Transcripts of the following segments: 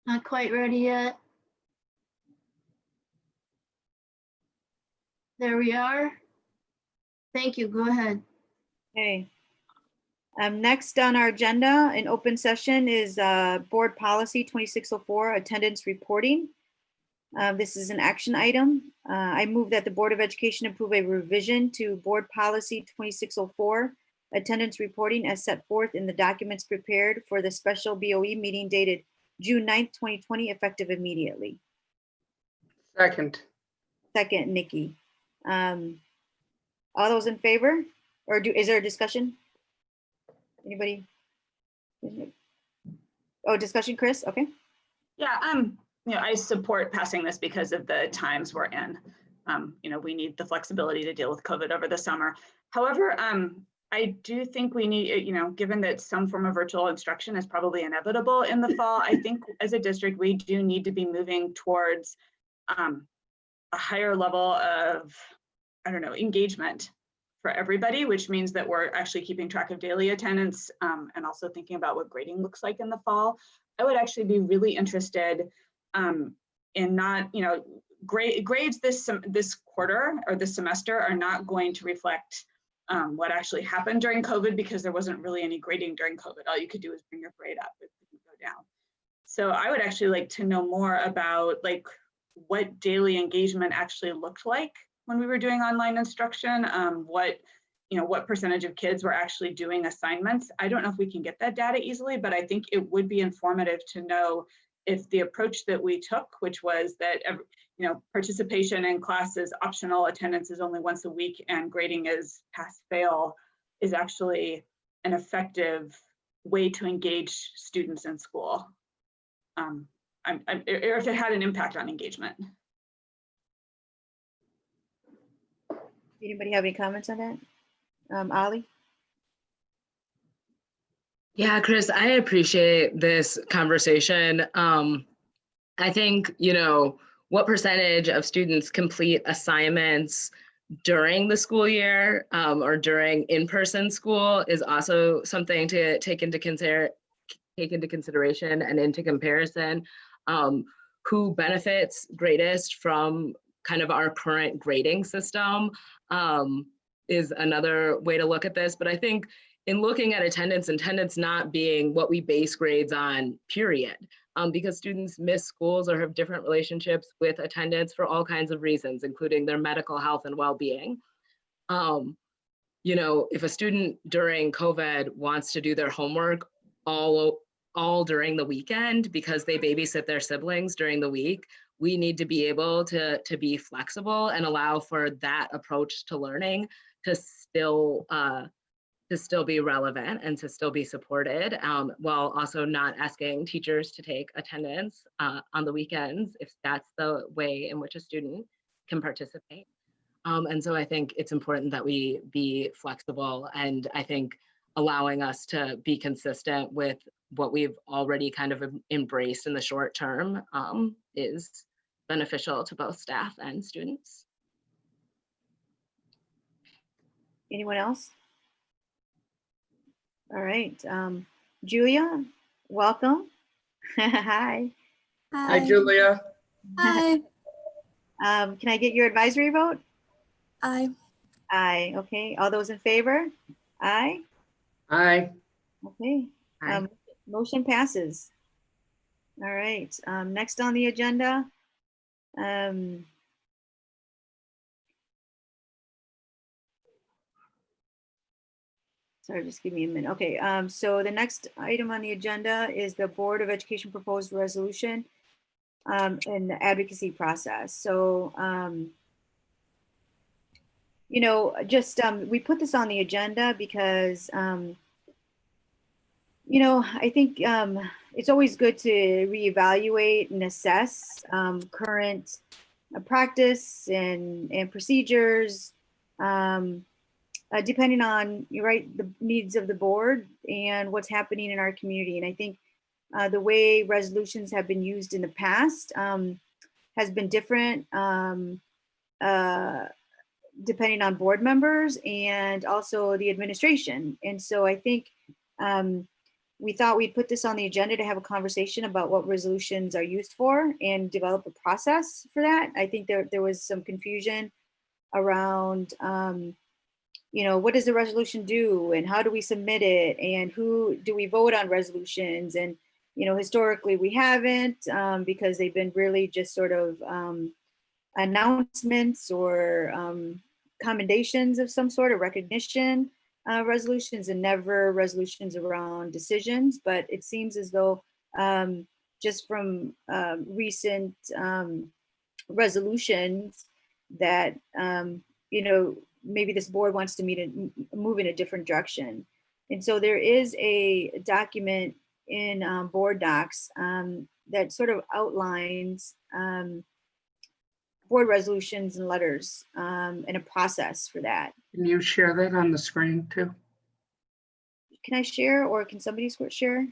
Not quite ready yet. There we are. Thank you. Go ahead. Okay. Next on our agenda in open session is Board Policy 2604, attendance reporting. This is an action item. I move that the Board of Education approve a revision to Board Policy 2604, attendance reporting as set forth in the documents prepared for the special BOE meeting dated June 9th, 2020, effective immediately. Second. Second, Nikki. All those in favor? Or is there a discussion? Anybody? Oh, discussion, Chris? Okay. Yeah, I support passing this because of the times we're in. We need the flexibility to deal with COVID over the summer. However, I do think we need, given that some form of virtual instruction is probably inevitable in the fall, I think as a district, we do need to be moving towards a higher level of, engagement for everybody, which means that we're actually keeping track of daily attendance and also thinking about what grading looks like in the fall. I would actually be really interested in not, grades this quarter or this semester are not going to reflect what actually happened during COVID, because there wasn't really any grading during COVID. All you could do is bring your grade up, it didn't go down. So I would actually like to know more about what daily engagement actually looked like when we were doing online instruction, what percentage of kids were actually doing assignments. I don't know if we can get that data easily, but I think it would be informative to know if the approach that we took, which was that participation in class is optional, attendance is only once a week, and grading is pass-fail, is actually an effective way to engage students in school, or if it had an impact on engagement. Anybody have any comments on that? Ali? Yeah, Chris, I appreciate this conversation. I think, what percentage of students complete assignments during the school year or during in-person school is also something to take into consideration and into comparison. Who benefits greatest from kind of our current grading system is another way to look at this. But I think in looking at attendance not being what we base grades on, period, because students miss schools or have different relationships with attendance for all kinds of reasons, including their medical health and well-being. If a student during COVID wants to do their homework all during the weekend because they babysit their siblings during the week, we need to be able to be flexible and allow for that approach to learning to still be relevant and to still be supported, while also not asking teachers to take attendance on the weekends if that's the way in which a student can participate. And so I think it's important that we be flexible, and I think allowing us to be consistent with what we've already kind of embraced in the short term is beneficial to both staff and students. Anyone else? All right, Julia, welcome. Hi. Hi, Julia. Hi. Can I get your advisory vote? Aye. Aye. Okay. All those in favor? Aye. Aye. Okay. Aye. Motion passes. All right. Next on the agenda. Sorry, just give me a minute. Okay. So the next item on the agenda is the Board of Education proposed resolution and the advocacy process. So, we put this on the agenda because, I think it's always good to reevaluate and assess current practice and procedures, depending on, the needs of the board and what's happening in our community. And I think the way resolutions have been used in the past has been different depending on board members and also the administration. And so I think we thought we'd put this on the agenda to have a conversation about what resolutions are used for and develop a process for that. I think there was some confusion around, what does the resolution do and how do we submit it and who do we vote on resolutions? And, historically we haven't because they've been really just sort of announcements or commendations of some sort of recognition resolutions and never resolutions around decisions. But it seems as though just from recent resolutions that, maybe this board wants to move in a different direction. And so there is a document in board docs that sort of outlines board resolutions and letters and a process for that. Can you share that on the screen too? Can I share or can somebody share?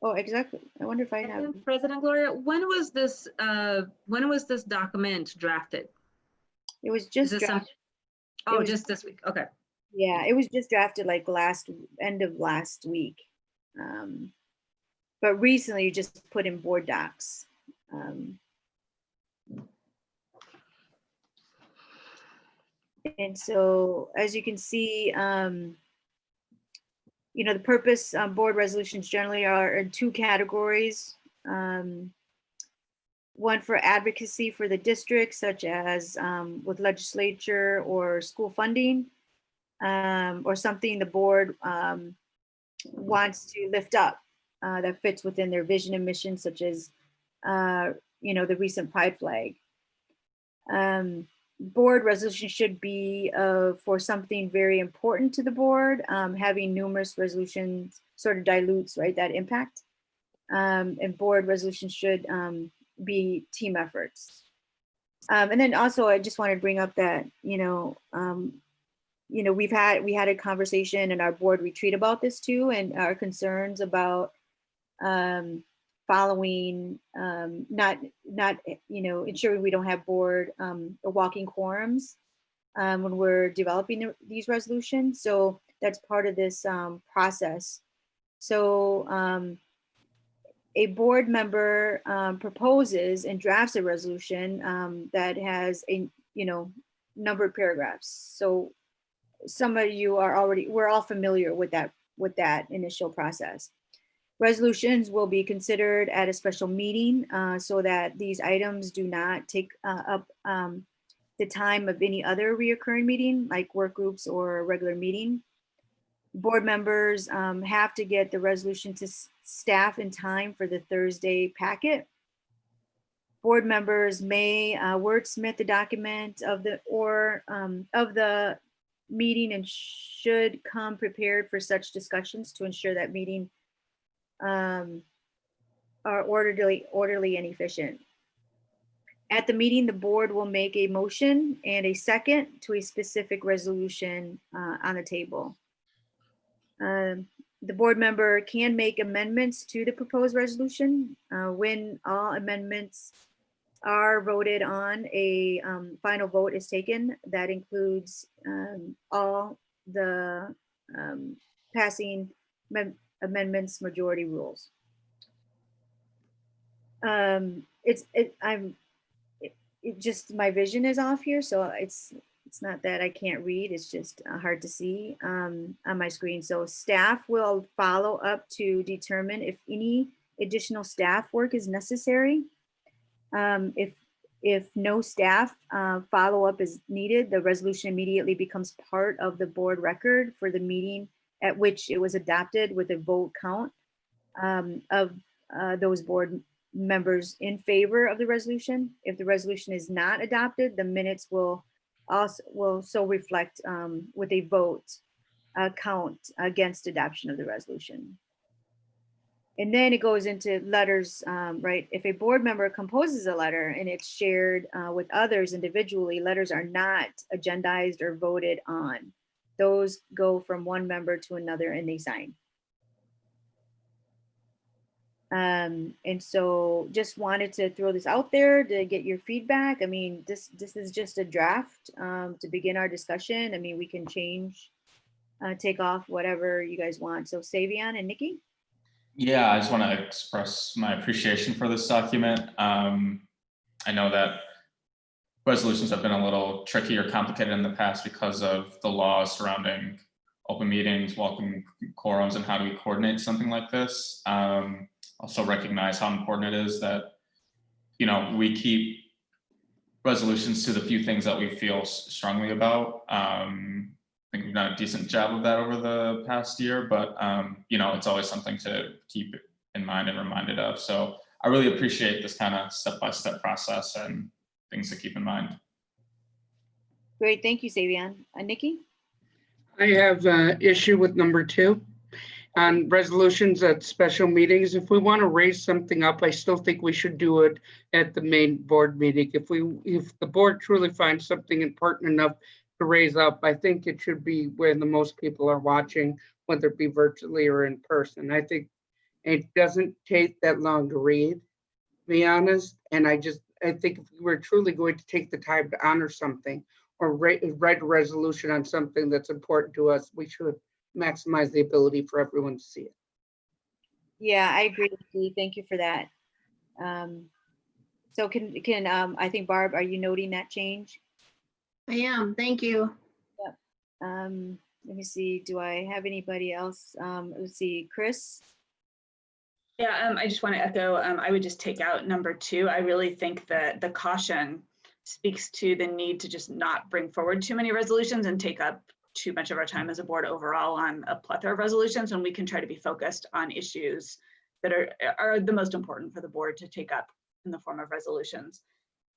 Oh, exactly. I wonder if I have. Madam President Gloria, when was this document drafted? It was Is just this some- drafted. Oh, was- just this week. Okay. Yeah, it was just drafted like end of last week. But recently you just put in board docs. And so as you can see, the purpose board resolutions generally are in two categories. One for advocacy for the district, such as with legislature or school funding, or something the board wants to lift up that fits within their vision and mission, such as, the recent pride flag. Board resolution should be for something very important to the board. Having numerous resolutions sort of dilutes, right, that impact. And board resolutions should be team efforts. And then also, I just wanted to bring up that, we had a conversation in our board retreat about this too, and our concerns about following, not ensuring we don't have board or walking quorums when we're developing these resolutions. So that's part of this process. So a board member proposes and drafts a resolution that has a number of paragraphs. So some of you we're all familiar with that initial process. Resolutions will be considered at a special meeting so that these items do not take up the time of any other reoccurring meeting like work groups or a regular meeting. Board members have to get the resolution to staff in time for the Thursday packet. Board members may wordsmith the document of the meeting and should come prepared for such discussions to ensure that meeting are orderly and efficient. At the meeting, the board will make a motion and a second to a specific resolution on the table. The board member can make amendments to the proposed resolution. When all amendments are voted on, a final vote is taken. That includes all the passing amendments majority rules. Just my vision is off here, so it's not that I can't read, it's just hard to see on my screen. So staff will follow up to determine if any additional staff work is necessary. If no staff follow-up is needed, the resolution immediately becomes part of the board record for the meeting at which it was adopted with a vote count of those board members in favor of the resolution. If the resolution is not adopted, the minutes will also reflect with a vote count against adoption of the resolution. And then it goes into letters, right? If a board member composes a letter and it's shared with others individually, letters are not agendized or voted on. Those go from one member to another and they sign. And so just wanted to throw this out there to get your feedback. I mean, this is just a draft to begin our discussion. I mean, we can change take off whatever you guys want. So Savion and Nikki? Yeah, I just want to express my appreciation for this document. I know that resolutions have been a little tricky or complicated in the past because of the laws surrounding open meetings, welcome quorums, and how do we coordinate something like this. Also recognize how important it is that, you know, we keep resolutions to the few things that we feel strongly about. I think we've done a decent job of that over the past year, but you know, it's always something to keep in mind and reminded of. So I really appreciate this kind of step-by-step process and things to keep in mind. Great, thank you, Savion. Nikki? I have an issue with number 2 on resolutions at special meetings. If we want to raise something up, I still think we should do it at the main board meeting. If the board truly finds something important enough to raise up, I think it should be when the most people are watching, whether it be virtually or in person. I think it doesn't take that long to read, to be honest. And I think if we're truly going to take the time to honor something or write a resolution on something that's important to us, we should maximize the ability for everyone to see it. Yeah, I agree, Nikki. Thank you for that. So I think Barb, are you noting that change? I am, thank you. Let me see, do I have anybody else? Let's see, Chris? Yeah, I just want to echo, I would just take out number 2. I really think that the caution speaks to the need to just not bring forward too many resolutions and take up too much of our time as a board overall on a plethora of resolutions, when we can try to be focused on issues that are the most important for the board to take up in the form of resolutions.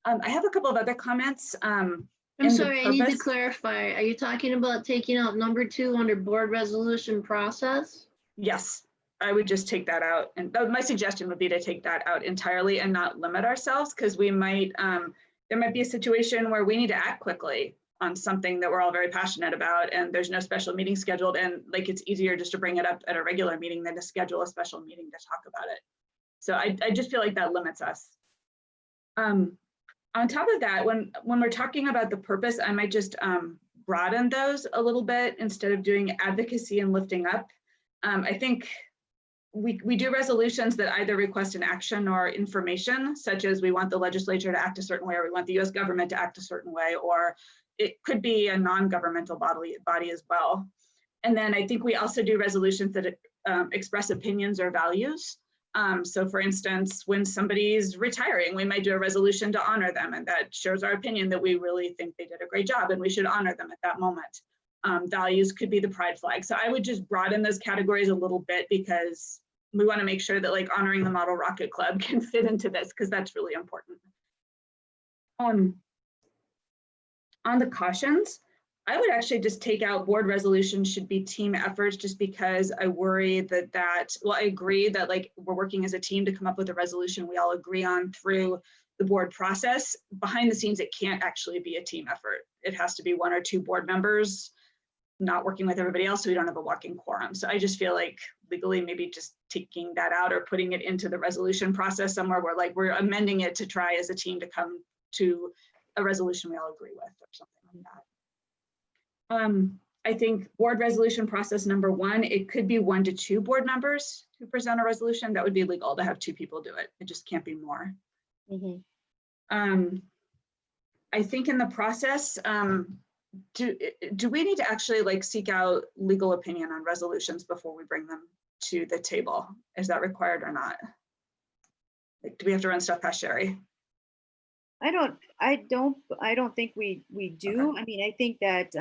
I have a couple of other comments. I'm sorry, I need to clarify. Are you talking about taking out number 2 under board resolution process? Yes, I would just take that out. And my suggestion would be to take that out entirely and not limit ourselves, because we might, there might be a situation where we need to act quickly on something that we're all very passionate about, and there's no special meeting scheduled, and like it's easier just to bring it up at a regular meeting than to schedule a special meeting to talk about it. So I just feel like that limits us. On top of that, when we're talking about the purpose, I might just broaden those a little bit instead of doing advocacy and lifting up. I think we do resolutions that either request an action or information, such as we want the legislature to act a certain way, or we want the US government to act a certain way, or it could be a non-governmental body as well. And then I think we also do resolutions that express opinions or values. So for instance, when somebody's retiring, we might do a resolution to honor them, and that shows our opinion that we really think they did a great job and we should honor them at that moment. Values could be the pride flag. So I would just broaden those categories a little bit, because we want to make sure that like honoring the Model Rocket Club can fit into this, because that's really important. On the cautions, I would actually just take out board resolutions should be team efforts, just because I worry that well, I agree that like we're working as a team to come up with a resolution we all agree on through the board process. Behind the scenes, it can't actually be a team effort. It has to be 1 or 2 board members not working with everybody else, so we don't have a walking quorum. So I just feel like legally maybe just taking that out or putting it into the resolution process somewhere where like we're amending it to try as a team to come to a resolution we all agree with, or something like that. I think board resolution process number 1, it could be 1 to 2 board members who present a resolution. That would be legal to have 2 people do it. It just can't be more. Mm-hmm. I think in the process, do we need to actually like seek out legal opinion on resolutions before we bring them to the table? Is that required or not? Like, do we have to run stuff past Sherry? I don't think we do. Okay. I mean, I think that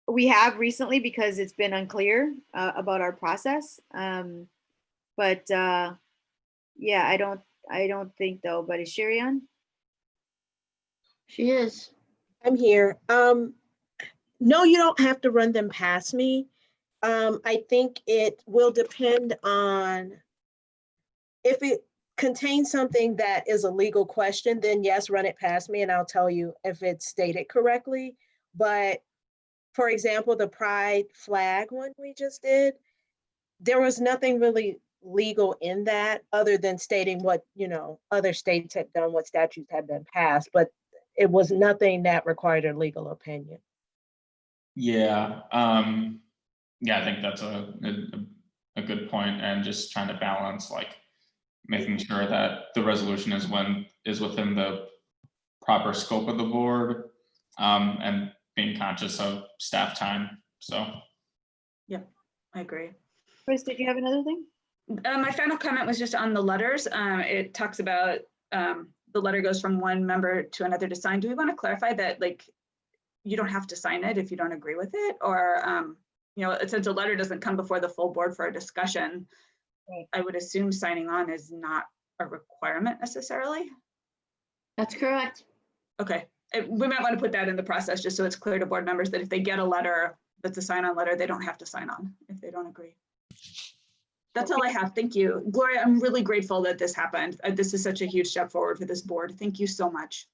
we have recently, because it's been unclear about our process. But yeah, I don't think though. But is Sherry on? She is. I'm here. No, you don't have to run them past me. I think it will depend on if it contains something that is a legal question, then yes, run it past me and I'll tell you if it's stated correctly. But for example, the pride flag one we just did, there was nothing really legal in that other than stating what, you know, other states had done, what statutes had been passed, but it was nothing that required a legal opinion. Yeah, yeah, I think that's a good point, and just trying to balance like making sure that the resolution is within the proper scope of the board, and being conscious of staff time. So I agree. Chris, did you have another thing? My final comment was just on the letters. It talks about the letter goes from one member to another to sign. Do we want to clarify that, like, you don't have to sign it if you don't agree with it? Or, you know, since a letter doesn't come before the full board for a discussion, Right. I would assume signing on is not a requirement necessarily. That's correct. Okay, we might want to put that in the process just so it's clear to board members that if they get a letter that's a sign-on letter, they don't have to sign on if they don't agree. That's all I have. Thank you. Gloria, I'm really grateful that this happened. This is such a huge step forward for this board. Thank you so much.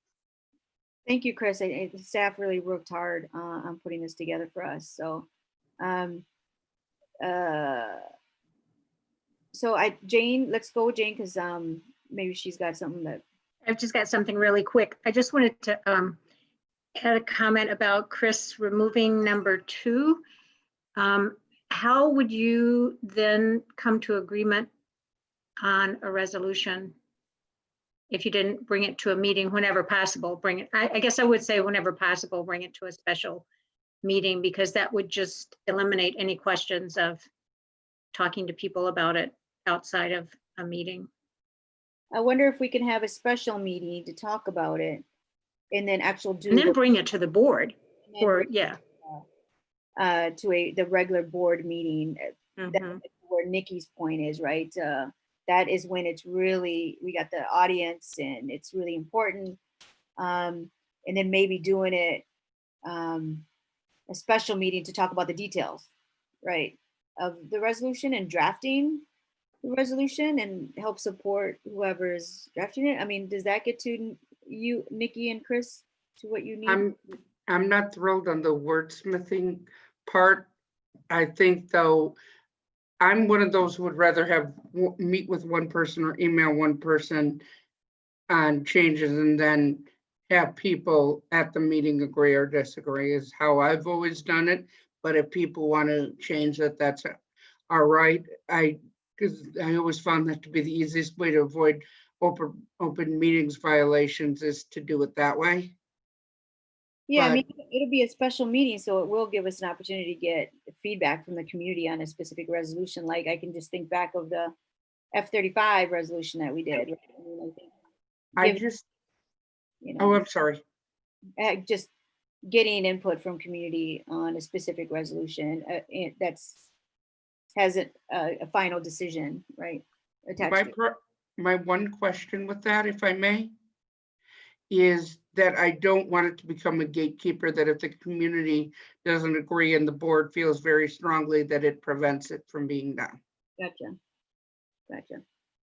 Thank you, Chris. The staff really worked hard on putting this together for us. So, Jane, let's go with Jane, because maybe she's got something that. I've just got something really quick. I just wanted to add a comment about Chris removing number 2. How would you then come to agreement on a resolution if you didn't bring it to a meeting whenever possible? Bring it, I guess I would say whenever possible, bring it to a special meeting, because that would just eliminate any questions of talking to people about it outside of a meeting. I wonder if we can have a special meeting to talk about it, and then And then bring it to the board, or yeah. To the regular board meeting. Mhm. That's where Nikki's point is, right? That is when it's really, we got the audience and it's really important. And then maybe doing it, a special meeting to talk about the details, right, of the resolution, and drafting the resolution and help support whoever's drafting it. I mean, does that get to you, Nikki and Chris, to what you need? I'm not thrilled on the wordsmithing part. I think, though, I'm one of those who would rather have meet with one person or email one person on changes and then have people at the meeting agree or disagree, is how I've always done it. But if people want to change it, that's all right. Because I always found that to be the easiest way to avoid open meetings violations, is to do it that way. Yeah, I mean, it'll be a special meeting, so it will give us an opportunity to get feedback from the community on a specific resolution. Like, I can just think back of the F-35 resolution that we did. I just, you oh, know, I'm sorry. just getting input from community on a specific resolution that's has a final decision, right? Attached to it. My one question with that, if I may, is that I don't want it to become a gatekeeper, that if the community doesn't agree and the board feels very strongly, that it prevents it from being done. Gotcha.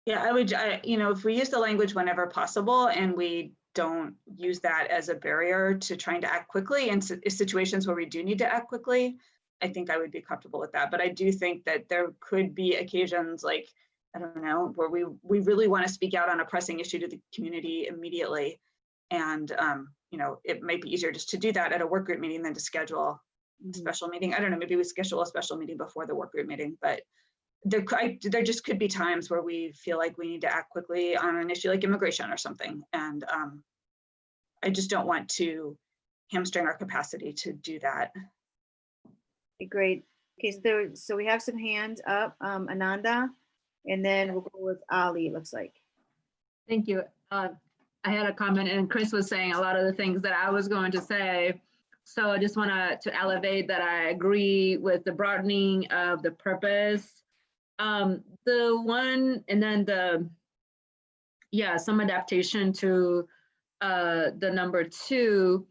Yeah, I would, you know, if we use the language whenever possible and we don't use that as a barrier to trying to act quickly in situations where we do need to act quickly, I think I would be comfortable with that. But I do think that there could be occasions, like, I don't know, where we really want to speak out on a pressing issue to the community immediately. And, you know, it might be easier just to do that at a work group meeting than to schedule a special meeting. I don't know, maybe we schedule a special meeting before the work group meeting, but there just could be times where we feel like we need to act quickly on an issue like immigration or something. And I just don't want to hamstring our capacity to do that. Okay, great. Okay, so we have some hands up, Ananda, and then we'll go with Ali, it looks like. Thank you. I had a comment, and Chris was saying a lot of the things that I was going to say. So I just want to elevate that I agree with the broadening of the purpose. The one, and then some adaptation to the number 2.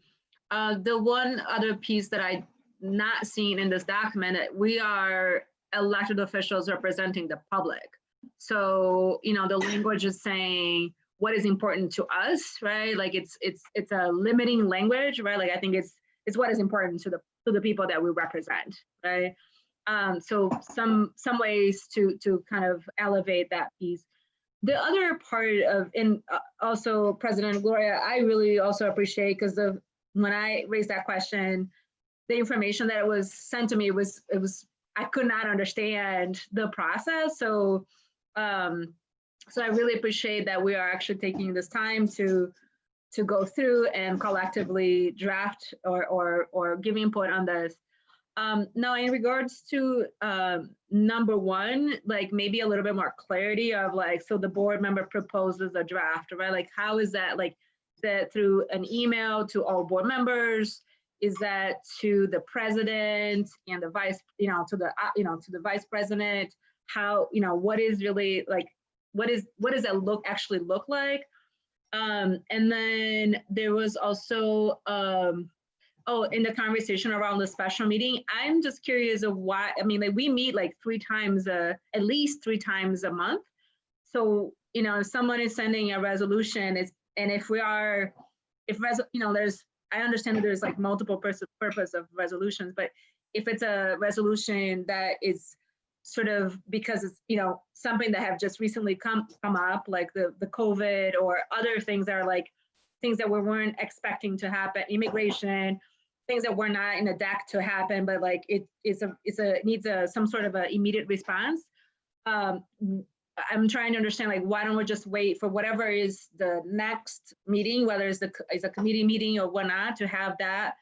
The one other piece that I not seen in this document, we are elected officials representing the public. So, you know, the language is saying what is important to us, right? Like it's a limiting language, right? Like I think it's what is important to the people that we represent, right? So some ways to kind of elevate that piece. The other part of, and also President Gloria, I really also appreciate, because when I raised that question, the information that was sent to me was, I could not understand the process. So, so I really appreciate that we are actually taking this time to go through and collectively draft or give input on this. Now, in regards to number one, like maybe a little bit more clarity of like, so the board member proposes a draft, right? Like, how is that, like, that through an email to all board members? Is that to the president and the vice, to the vice president? How, what is really like, what does that actually look like? And then there was also, in the conversation around the special meeting, I'm just curious of why, I mean, like we meet like at least three times a month. So, if someone is sending a resolution, and if I understand that there's like multiple purpose of resolutions, but if it's a resolution that is sort of because it's, something that have just recently come up, like the COVID or other things that are like things that we weren't expecting to happen, immigration, things that were not in the deck to happen, but like it needs some sort of an immediate response. I'm trying to understand, like, why don't we just wait for whatever is the next meeting, whether it's a committee meeting or whatnot, to have that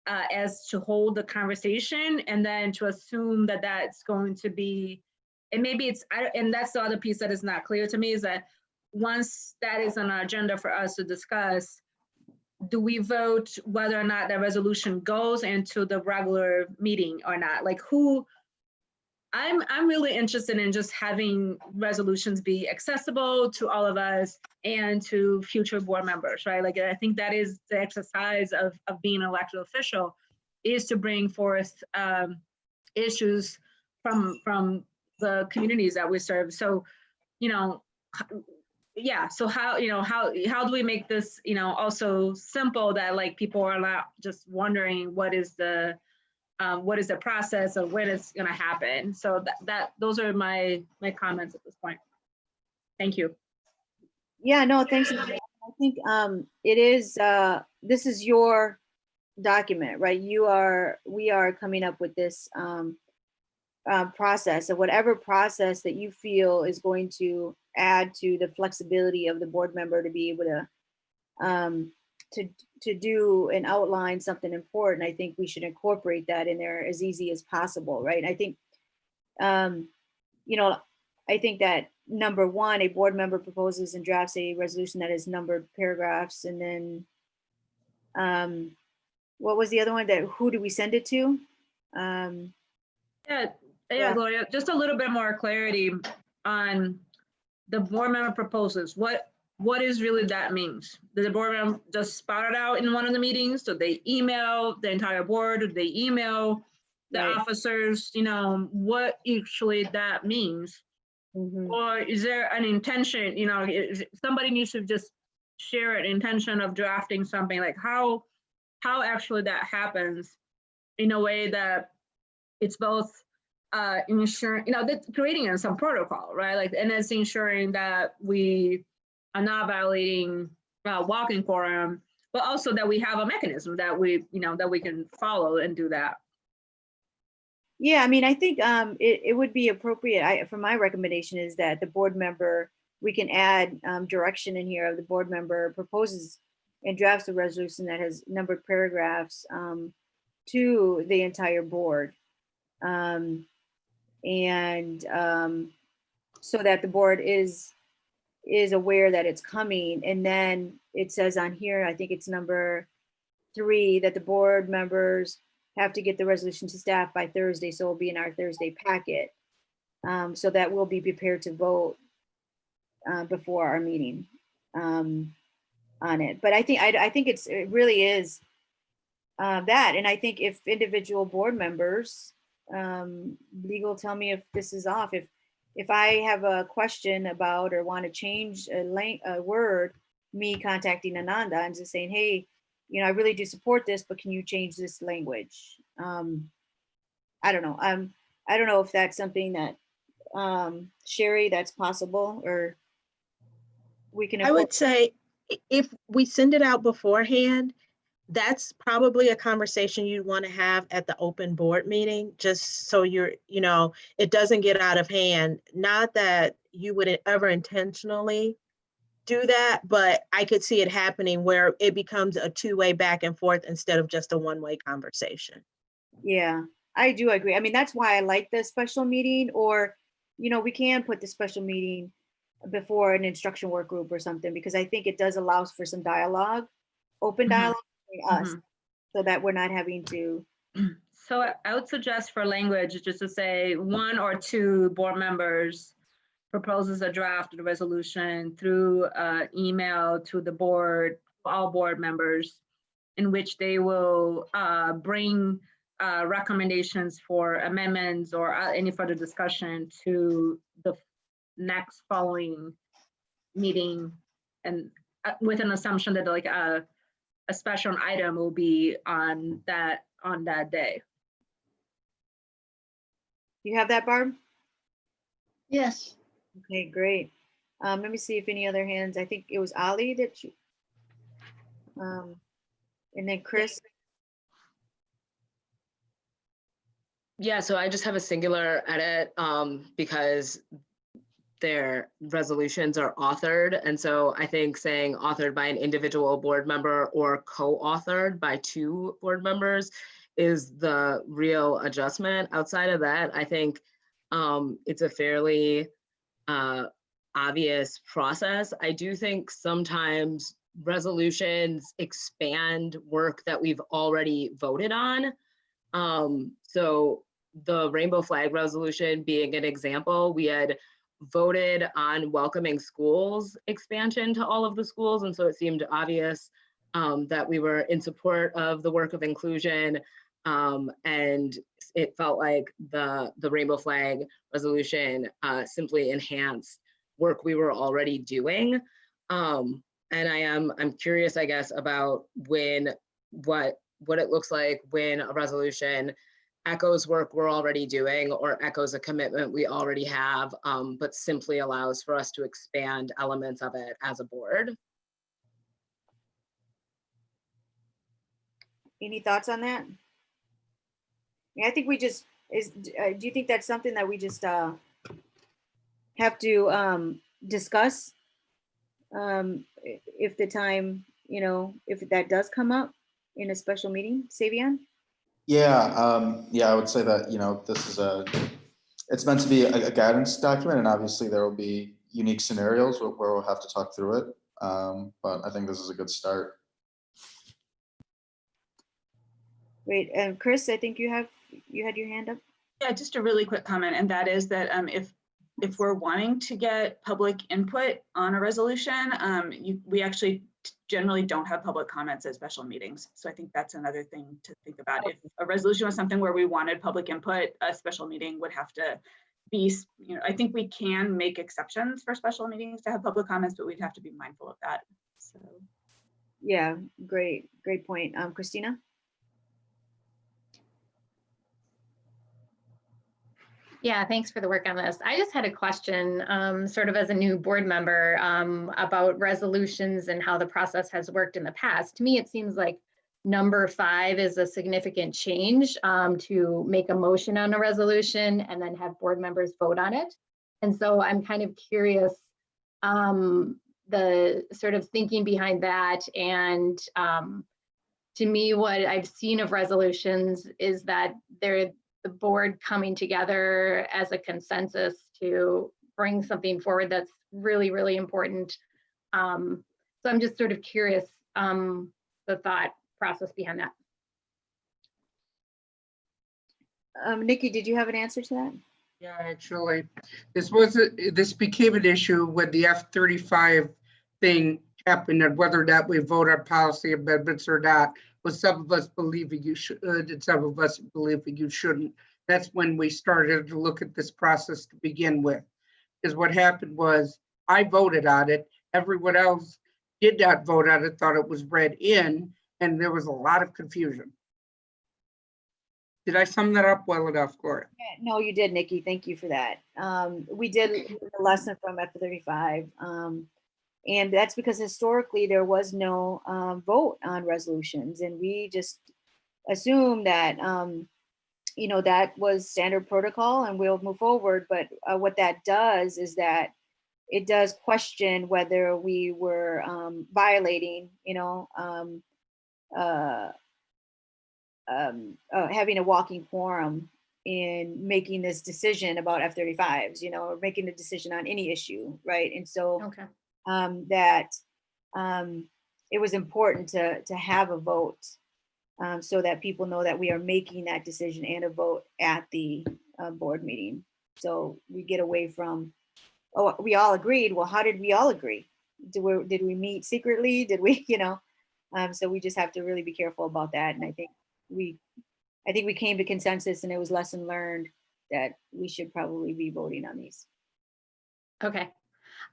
as to hold the conversation, and then to assume that that's going to be, and maybe it's, and that's the other piece that is not clear to me, is that once that is on our agenda for us to discuss, do we vote whether or not that resolution goes into the regular meeting or not? Like I'm really interested in just having resolutions be accessible to all of us and to future board members, right? Like, I think that is the exercise of being an elected official, is to bring forth issues from the communities that we serve. So, yeah, so how do we make this, also simple, that like people are not just wondering what is the process of when it's going to happen. So those are my comments at this point. Thank you. Yeah, no, thanks. I think it is, this is your document, right? We are coming up with this process, of whatever process that you feel is going to add to the flexibility of the board member to be able to do and outline something important. I think we should incorporate that in there as easy as possible, right? I think, I think that number one, a board member proposes and drafts a resolution that is numbered paragraphs, and then what was the other one? That who do we send it to? Yeah, Gloria, just a little bit more clarity on the board member proposes. What is really that means? Did the board member just spout it out in one of the meetings? So they email the entire board? Did they email the officers? What actually that means? Mm-hmm. Or is there an intention? Somebody needs to just share an intention of drafting something, like how actually that happens in a way that it's both ensuring, that's creating some protocol, right? Like, and it's ensuring that we are not violating walking quorum, but also that we have a mechanism that we can follow and do that. Yeah, I mean, I think it would be appropriate. For my recommendation is that the board member, we can add direction in here of the board member proposes and drafts a resolution that has numbered paragraphs to the entire board. So that the board is aware that it's coming. And then it says on here, I think it's number 3, that the board members have to get the resolution to staff by Thursday. So it'll be in our Thursday packet. So that we'll be prepared to vote before our meeting on it. But I think it really is that. And I think if individual board members, legal, tell me if this is off. If I have a question about or want to change a word, me contacting Ananda and just saying, hey, I really do support this, but can you change this language? I don't know. I don't know if that's something that Sherry, that's possible, or we can. I would say if we send it out beforehand, that's probably a conversation you'd want to have at the open board meeting, just so it doesn't get out of hand. Not that you would ever intentionally do that, but I could see it happening where it becomes a two-way back and forth instead of just a one-way conversation. Yeah, I do agree. I mean, that's why I like the special meeting, or, we can put the special meeting before an instruction work group or something, because I think it does allows for some dialogue, open dialogue between us, so that we're not having to. So I would suggest for language, just to say 1 or 2 board members proposes a draft of the resolution through email to the board, all board members, in which they will bring recommendations for amendments or any further discussion to the next following meeting, and with an assumption that like a special item will be on that day. You have that, Barb? Yes. Okay, great. Let me see if any other hands. I think it was Ali that you. And then Chris. Yeah, so I just have a singular edit because their resolutions are authored. And so I think saying authored by an individual board member or co-authored by 2 board members is the real adjustment. Outside of that, I think it's a fairly obvious process. I do think sometimes resolutions expand work that we've already voted on. So the rainbow flag resolution being an example, we had voted on welcoming schools expansion to all of the schools. And so it seemed obvious that we were in support of the work of inclusion. And it felt like the rainbow flag resolution simply enhanced work we were already doing. And I'm curious, I guess, about what it looks like when a resolution echoes work we're already doing or echoes a commitment we already have, but simply allows for us to expand elements of it as a board. Any thoughts on that? Yeah, I think we just do you think that's something that we just have to discuss if the time, if that does come up in a special meeting, Savion? Yeah, yeah, I would say that, this is it's meant to be a guidance document, and obviously there will be unique scenarios where we'll have to talk through it. But I think this is a good start. Great. And Chris, I think you had your hand up. Yeah, just a really quick comment, and that is that if we're wanting to get public input on a resolution, we actually generally don't have public comments at special meetings. So I think that's another thing to think about. If a resolution was something where we wanted public input, a special meeting would have to be, I think we can make exceptions for special meetings to have public comments, but we'd have to be mindful of that. So. Yeah, great point. Christina? Yeah, thanks for the work on this. I just had a question, sort of as a new board member, about resolutions and how the process has worked in the past. To me, it seems like number 5 is a significant change, to make a motion on a resolution and then have board members vote on it. And so I'm kind of curious, the sort of thinking behind that. And to me, what I've seen of resolutions is that they're the board coming together as a consensus to bring something forward that's really, really important. So I'm just sort of curious, the thought process behind that. Nikki, did you have an answer to that? Yeah, actually, this became an issue when the F-35 thing happened, and whether or not we vote on policy amendments or not, with some of us believing you should and some of us believing you shouldn't. That's when we started to look at this process to begin with. Because what happened was I voted on it. Everyone else did not vote on it, thought it was read in, and there was a lot of confusion. Did I sum that up well enough, Gloria? No, you did, Nikki. Thank you for that. We did a lesson from F-35. And that's because historically there was no vote on resolutions, and we just assumed that that was standard protocol and we'll move forward. But what that does is that it does question whether we were violating, having a walking quorum in making this decision about F-35s, or making a decision on any issue, right? And so Okay. that it was important to have a vote so that people know that we are making that decision and a vote at the board meeting. So we get away from, oh, we all agreed. Well, how did we all agree? Did we meet secretly? Did we, so we just have to really be careful about that. And I think we came to consensus, and it was lesson learned that we should probably be voting on these. Okay.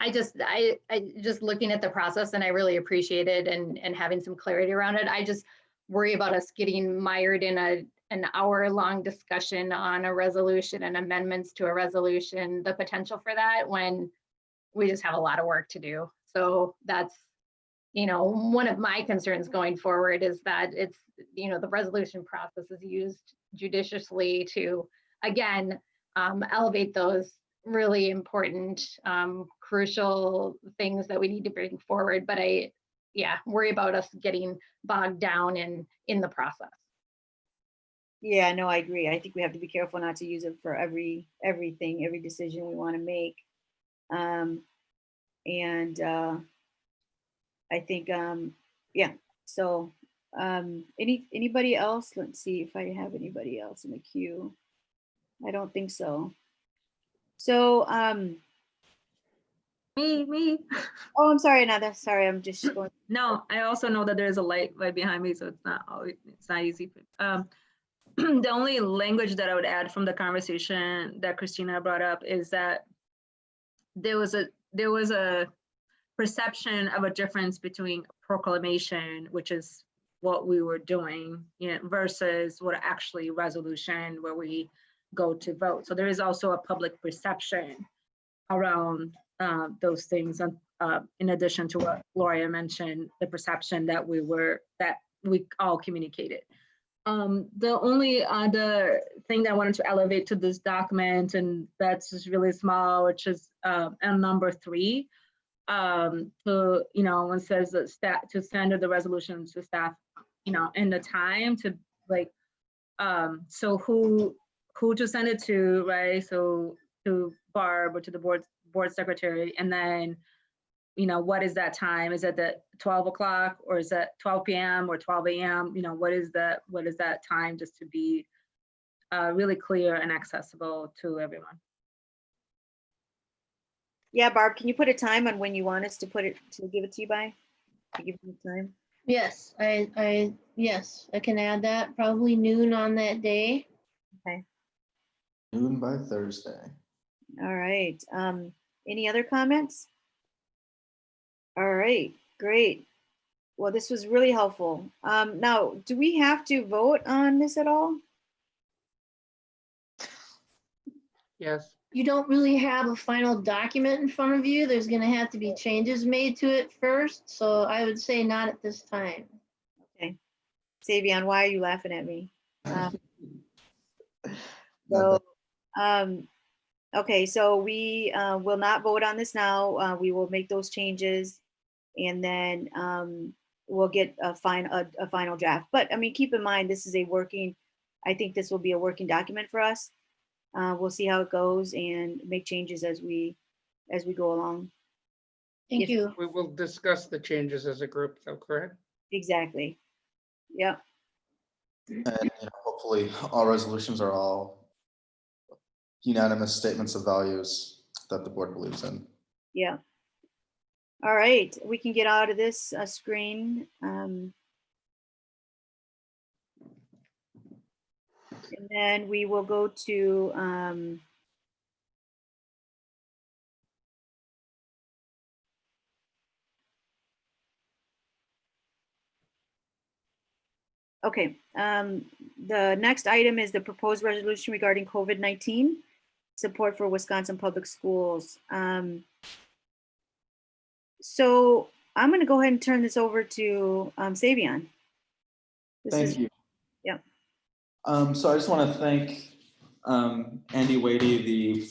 I just looking at the process, and I really appreciate it and having some clarity around it. I just worry about us getting mired in an hour-long discussion on a resolution and amendments to a resolution, the potential for that when we just have a lot of work to do. So that's, one of my concerns going forward is that it's, the resolution process is used judiciously to, again, elevate those really important, crucial things that we need to bring forward. But I worry about us getting bogged down in the process. Yeah, no, I agree. I think we have to be careful not to use it for everything, every decision we want to make. I think, so anybody else? Let's see if I have anybody else in the queue. I don't think so. So, Me. oh, I'm sorry, Anada. Sorry, I'm just going. No, I also know that there's a light right behind me, so it's not easy. The only language that I would add from the conversation that Christina brought up is that there was a perception of a difference between proclamation, which is what we were doing, versus what actually resolution where we go to vote. So there is also a public perception around those things, in addition to what Gloria mentioned, the perception that we all communicated. The only other thing that I wanted to elevate to this document, and that's just really small, which is on number 3, when it says that staff to send the resolution to staff, in the time to so who to send it to, right? So to Barb or to the board secretary, and then what is that time? Is it the 12 o'clock, or is that 12 p.m. or 12 a.m.? What is that time, just to be really clear and accessible to everyone? Yeah, Barb, can you put a time on when you want us to give it to you by? To give you time? Yes, yes, I can add that, probably noon on that day. Okay. Noon by Thursday. All right. Any other comments? All right, great. Well, this was really helpful. Now, do we have to vote on this at all? Yes. You don't really have a final document in front of you. There's going to have to be changes made to it first. So I would say not at this time. Okay. Savion, why are you laughing at me? Okay, so we will not vote on this now. We will make those changes, and then we'll get a final draft. But I mean, keep in mind, this is I think this will be a working document for us. We'll see how it goes and make changes as we go along. Thank you. We will discuss the changes as a group, though, correct? Exactly. Yep. And hopefully all resolutions are all unanimous statements of values that the board believes in. Yeah. All right, we can get out of this screen. And then we will go to okay, the next item is the proposed resolution regarding COVID-19 support for Wisconsin public schools. So I'm going to go ahead and turn this over to Savion. Thank you. Yeah. So I just want to thank Andy Wadey, the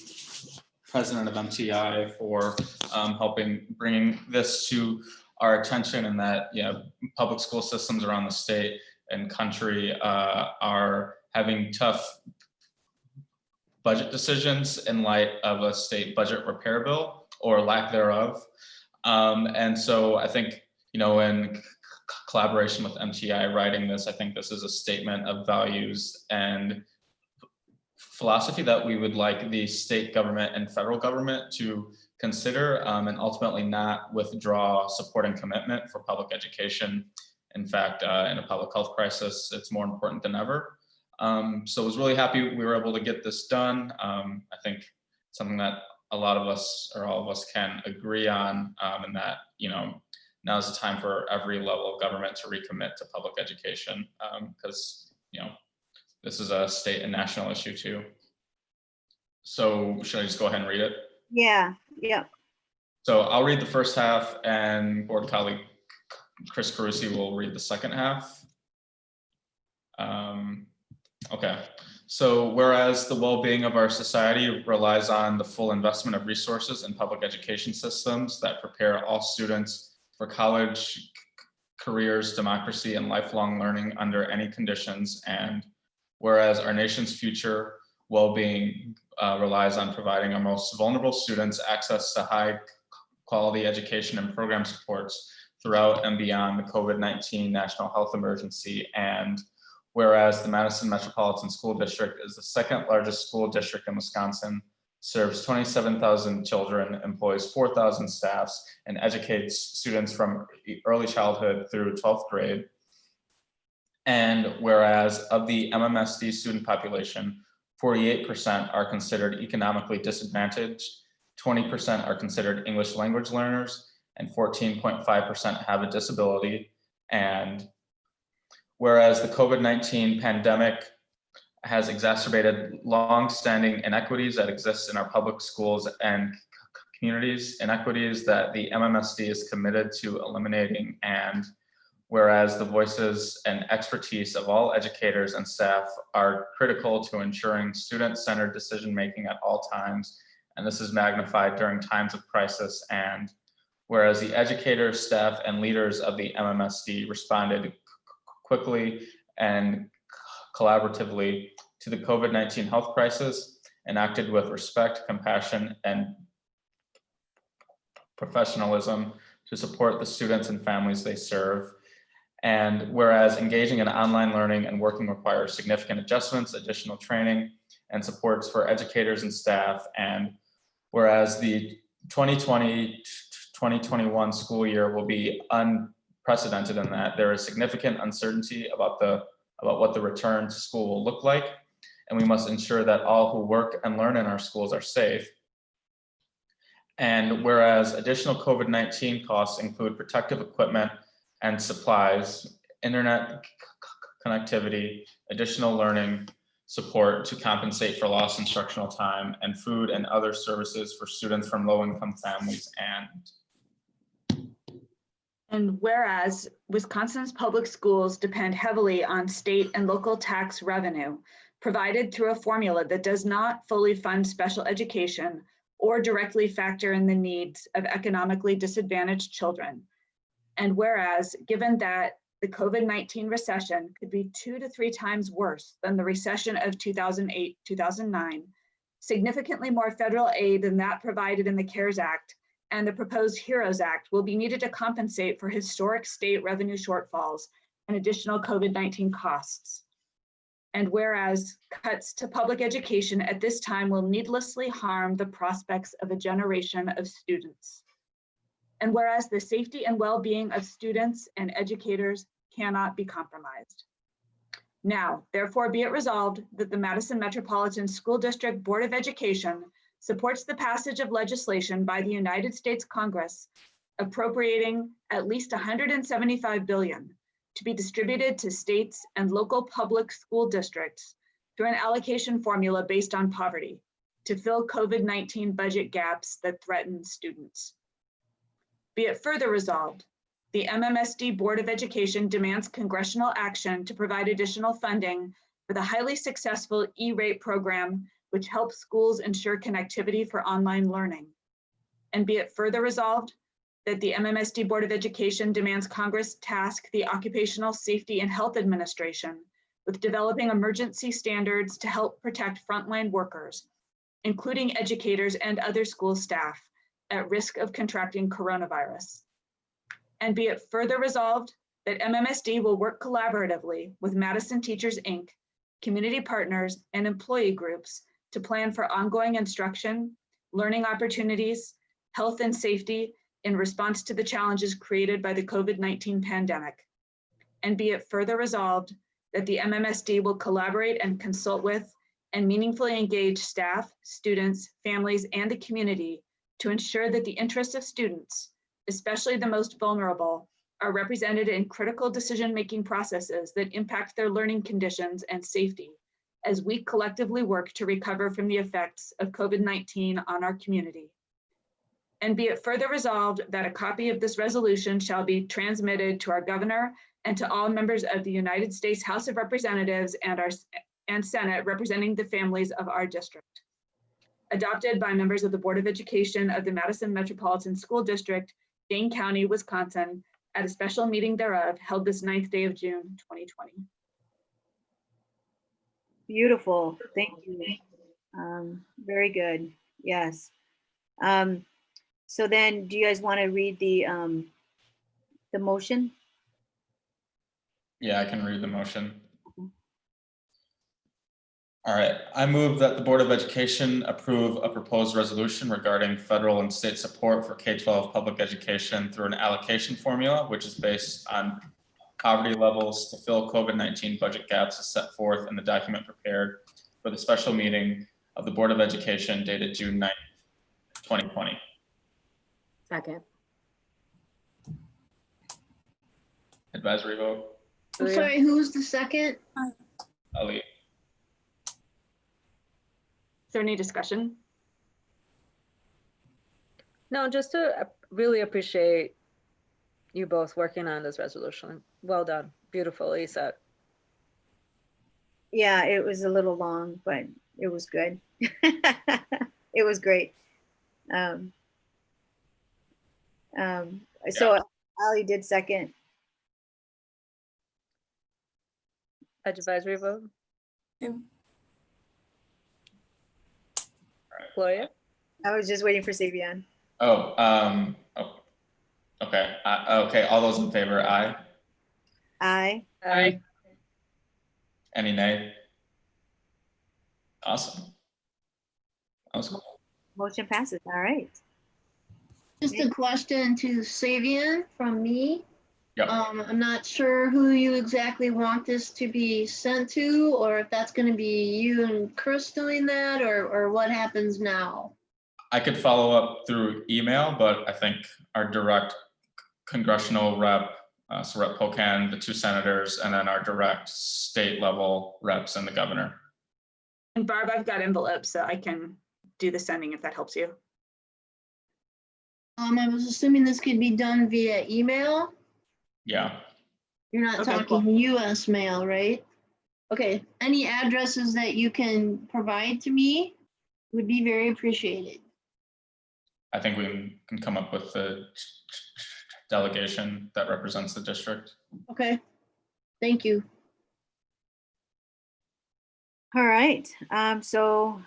president of MTI, for helping bringing this to our attention, and that public school systems around the state and country are having tough budget decisions in light of a state budget repair bill or lack thereof. And so I think, in collaboration with MTI writing this, I think this is a statement of values and philosophy that we would like the state government and federal government to consider, and ultimately not withdraw support and commitment for public education. In fact, in a public health crisis, it's more important than ever. So I was really happy we were able to get this done. I think something that a lot of us or all of us can agree on, and that, now's the time for every level of government to recommit to public education, because, this is a state and national issue too. So should I just go ahead and read it? Yeah. So I'll read the first half, and board colleague Chris Carusi will read the second half. Okay. So whereas the well-being of our society relies on the full investment of resources in public education systems that prepare all students for college, careers, democracy, and lifelong learning under any conditions, and whereas our nation's future well-being relies on providing our most vulnerable students access to high quality education and program supports throughout and beyond the COVID-19 national health emergency, and whereas the Madison Metropolitan School District is the second largest school district in Wisconsin, serves 27,000 children, employs 4,000 staffs, and educates students from early childhood through 12th grade. And whereas of the MMSD student population, 48% are considered economically disadvantaged, 20% are considered English language learners, and 14.5% have a disability. And whereas the COVID-19 pandemic has exacerbated long-standing inequities that exist in our public schools and communities, inequities that the MMSD is committed to eliminating, and whereas the voices and expertise of all educators and staff are critical to ensuring student-centered decision-making at all times, and this is magnified during times of crisis, and whereas the educators, staff, and leaders of the MMSD responded quickly and collaboratively to the COVID-19 health crisis and acted with respect, compassion, and professionalism to support the students and families they serve. And whereas engaging in online learning and working requires significant adjustments, additional training, and supports for educators and staff, and whereas the 2020-2021 school year will be unprecedented in that there is significant uncertainty about what the return to school will look like, and we must ensure that all who work and learn in our schools are safe. And whereas additional COVID-19 costs include protective equipment and supplies, internet connectivity, additional learning support to compensate for lost instructional time, and food and other services for students from low-income families, And whereas Wisconsin's public schools depend heavily on state and local tax revenue provided through a formula that does not fully fund special education or directly factor in the needs of economically disadvantaged children. And whereas, given that the COVID-19 recession could be 2 to 3 times worse than the recession of 2008-2009, significantly more federal aid than that provided in the CARES Act and the proposed HEROES Act will be needed to compensate for historic state revenue shortfalls and additional COVID-19 costs. And whereas cuts to public education at this time will needlessly harm the prospects of a generation of students. And whereas the safety and well-being of students and educators cannot be compromised. Now, therefore, be it resolved that the Madison Metropolitan School District Board of Education supports the passage of legislation by the United States Congress appropriating at least $175 billion to be distributed to states and local public school districts through an allocation formula based on poverty to fill COVID-19 budget gaps that threaten students. Be it further resolved, the MMSD Board of Education demands congressional action to provide additional funding for the highly successful E-rate program, which helps schools ensure connectivity for online learning. And be it further resolved that the MMSD Board of Education demands Congress task the Occupational Safety and Health Administration with developing emergency standards to help protect frontline workers, including educators and other school staff at risk of contracting coronavirus. And be it further resolved that MMSD will work collaboratively with Madison Teachers, Inc., community partners, and employee groups to plan for ongoing instruction, learning opportunities, health and safety in response to the challenges created by the COVID-19 pandemic. And be it further resolved that the MMSD will collaborate and consult with and meaningfully engage staff, students, families, and the community to ensure that the interests of students, especially the most vulnerable, are represented in critical decision-making processes that impact their learning conditions and safety as we collectively work to recover from the effects of COVID-19 on our community. And be it further resolved that a copy of this resolution shall be transmitted to our governor and to all members of the United States House of Representatives and Senate representing the families of our district. Adopted by members of the Board of Education of the Madison Metropolitan School District, Dane County, Wisconsin, at a special meeting thereof held this 9th day of June, 2020. Beautiful, thank you. Very good, yes. So then, do you guys want to read the motion? Yeah, I can read the motion. All right, I move that the Board of Education approve a proposed resolution regarding federal and state support for K-12 public education through an allocation formula, which is based on poverty levels to fill COVID-19 budget gaps as set forth in the document prepared for the special meeting of the Board of Education dated June 9th, 2020. Second. Advisory vote, I'm sorry, who's the second? Ali. Is there any discussion? No, just to really appreciate you both working on this resolution. Well done. Beautifully said. Yeah, it was a little long, but it was good. It was great. So Ali did second. Advisory vote. Okay. Gloria? I was just waiting for Savion. Oh, okay. Okay, all those in favor, aye. Aye. Aye. Any nay? Awesome. That was cool. Motion passes, all right. Just a question to Savion from me. Yep. I'm not sure who you exactly want this to be sent to, or if that's going to be you and Chris doing that, or what happens now. I could follow up through email, but I think our direct congressional rep, so Rep. Pocan, the two senators, and then our direct state level reps and the governor. And Barb, I've got envelopes, so I can do the sending if that helps you. I was assuming this could be done via email. Yeah. You're not Okay, talking cool. US mail, right? Okay, any addresses that you can provide to me would be very appreciated. I think we can come up with the delegation that represents the district. Okay, thank you. All right, so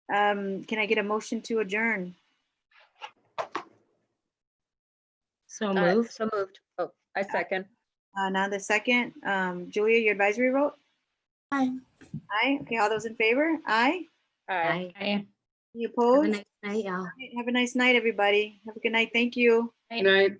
can I get a motion to adjourn? So moved. So moved. Oh, I second. Now the second, Julia, your advisory vote? Aye. Aye, okay, all those in favor? Aye. Aye. Aye. Any Have a opposed? nice night, y'all. Have a nice night, everybody. Have a good night, thank you. Good night.